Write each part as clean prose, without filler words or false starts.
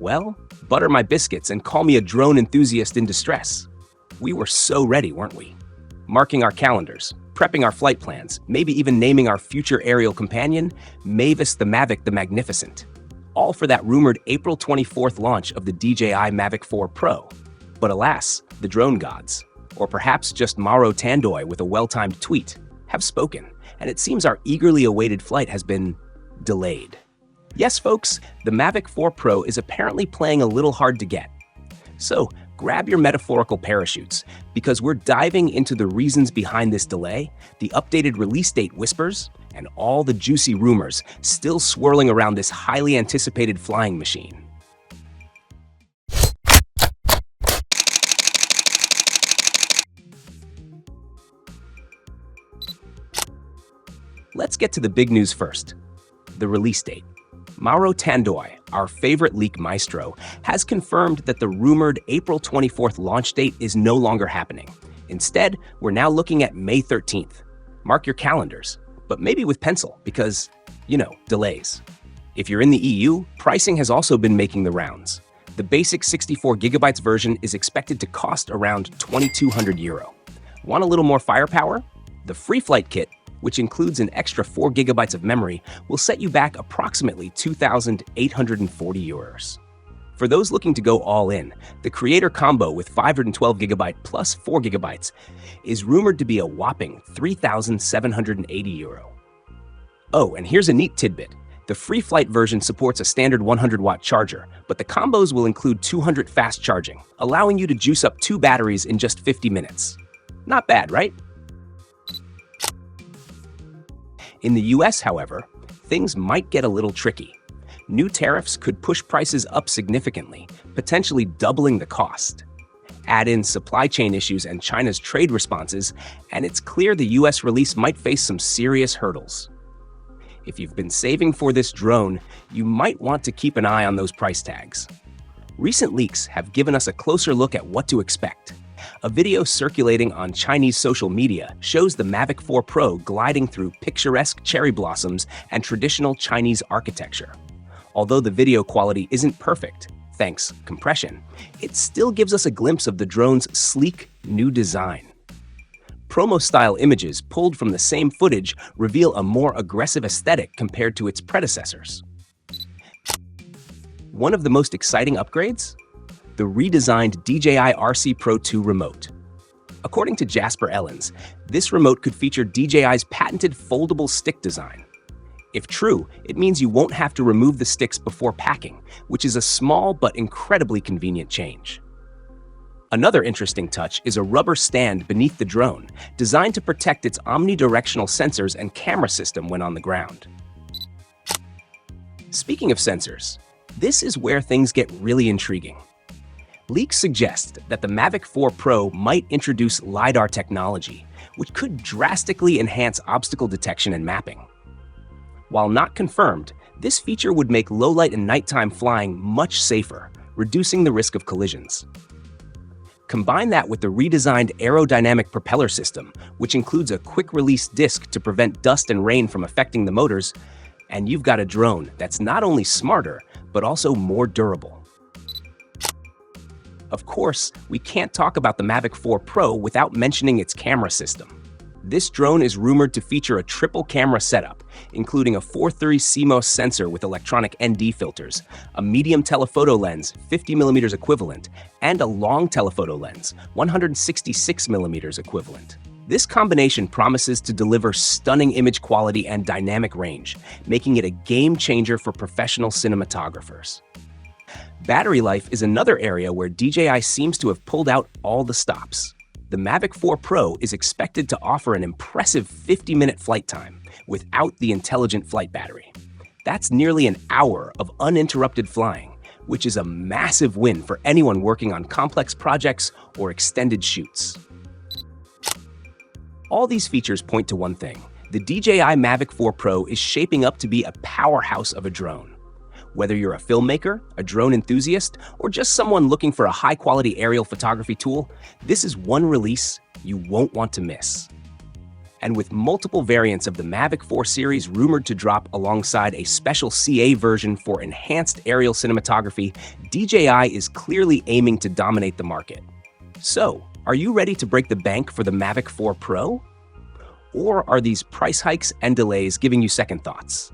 Well, butter my biscuits and call me a drone enthusiast in distress. We were so ready, weren't we? Marking our calendars, prepping our flight plans, maybe even naming our future aerial companion, Mavis the Mavic the Magnificent. All for that rumored April 24th launch of the DJI Mavic 4 Pro. But alas, the drone gods, or perhaps just Mauro Tandoi with a well-timed tweet, have spoken, and it seems our eagerly awaited flight has been delayed. Yes, folks, the Mavic 4 Pro is apparently playing a little hard to get. So, grab your metaphorical parachutes, because we're diving into the reasons behind this delay, the updated release date whispers, and all the juicy rumors still swirling around this highly anticipated flying machine. Let's get to the big news first, the release date. Mauro Tandoi, our favorite leak maestro, has confirmed that the rumored April 24th launch date is no longer happening. Instead, we're now looking at May 13th. Mark your calendars, but maybe with pencil because, delays. If you're in the EU, pricing has also been making the rounds. The basic 64 gigabytes version is expected to cost around €2,200. Want a little more firepower? The free flight kit, which includes an extra 4 gigabytes of memory, will set you back approximately €2,840. For those looking to go all in, the Creator Combo with 512 gigabyte plus 4 gigabytes is rumored to be a whopping €3,780. Oh, and here's a neat tidbit. The free flight version supports a standard 100-watt charger, but the combos will include 200 fast charging, allowing you to juice up 2 batteries in just 50 minutes. Not bad, right? In the US, however, things might get a little tricky. New tariffs could push prices up significantly, potentially doubling the cost. Add in supply chain issues and China's trade responses, and it's clear the US release might face some serious hurdles. If you've been saving for this drone, you might want to keep an eye on those price tags. Recent leaks have given us a closer look at what to expect. A video circulating on Chinese social media shows the Mavic 4 Pro gliding through picturesque cherry blossoms and traditional Chinese architecture. Although the video quality isn't perfect, thanks compression, it still gives us a glimpse of the drone's sleek, new design. Promo-style images pulled from the same footage reveal a more aggressive aesthetic compared to its predecessors. One of the most exciting upgrades? The redesigned DJI RC Pro 2 remote. According to Jasper Ellens, this remote could feature DJI's patented foldable stick design. If true, it means you won't have to remove the sticks before packing, which is a small but incredibly convenient change. Another interesting touch is a rubber stand beneath the drone, designed to protect its omnidirectional sensors and camera system when on the ground. Speaking of sensors, this is where things get really intriguing. Leaks suggest that the Mavic 4 Pro might introduce LiDAR technology, which could drastically enhance obstacle detection and mapping. While not confirmed, this feature would make low-light and nighttime flying much safer, reducing the risk of collisions. Combine that with the redesigned aerodynamic propeller system, which includes a quick-release disc to prevent dust and rain from affecting the motors, and you've got a drone that's not only smarter, but also more durable. Of course, we can't talk about the Mavic 4 Pro without mentioning its camera system. This drone is rumored to feature a triple camera setup, including a 4.3 CMOS sensor with electronic ND filters, a medium telephoto lens 50mm equivalent, and a long telephoto lens 166mm equivalent. This combination promises to deliver stunning image quality and dynamic range, making it a game changer for professional cinematographers. Battery life is another area where DJI seems to have pulled out all the stops. The Mavic 4 Pro is expected to offer an impressive 50-minute flight time without the intelligent flight battery. That's nearly an hour of uninterrupted flying, which is a massive win for anyone working on complex projects or extended shoots. All these features point to one thing: the DJI Mavic 4 Pro is shaping up to be a powerhouse of a drone. Whether you're a filmmaker, a drone enthusiast, or just someone looking for a high-quality aerial photography tool, this is one release you won't want to miss. And with multiple variants of the Mavic 4 series rumored to drop alongside a special CA version for enhanced aerial cinematography, DJI is clearly aiming to dominate the market. So, are you ready to break the bank for the Mavic 4 Pro? Or are these price hikes and delays giving you second thoughts?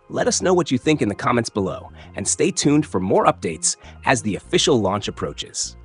Let us know what you think in the comments below, and stay tuned for more updates as the official launch approaches.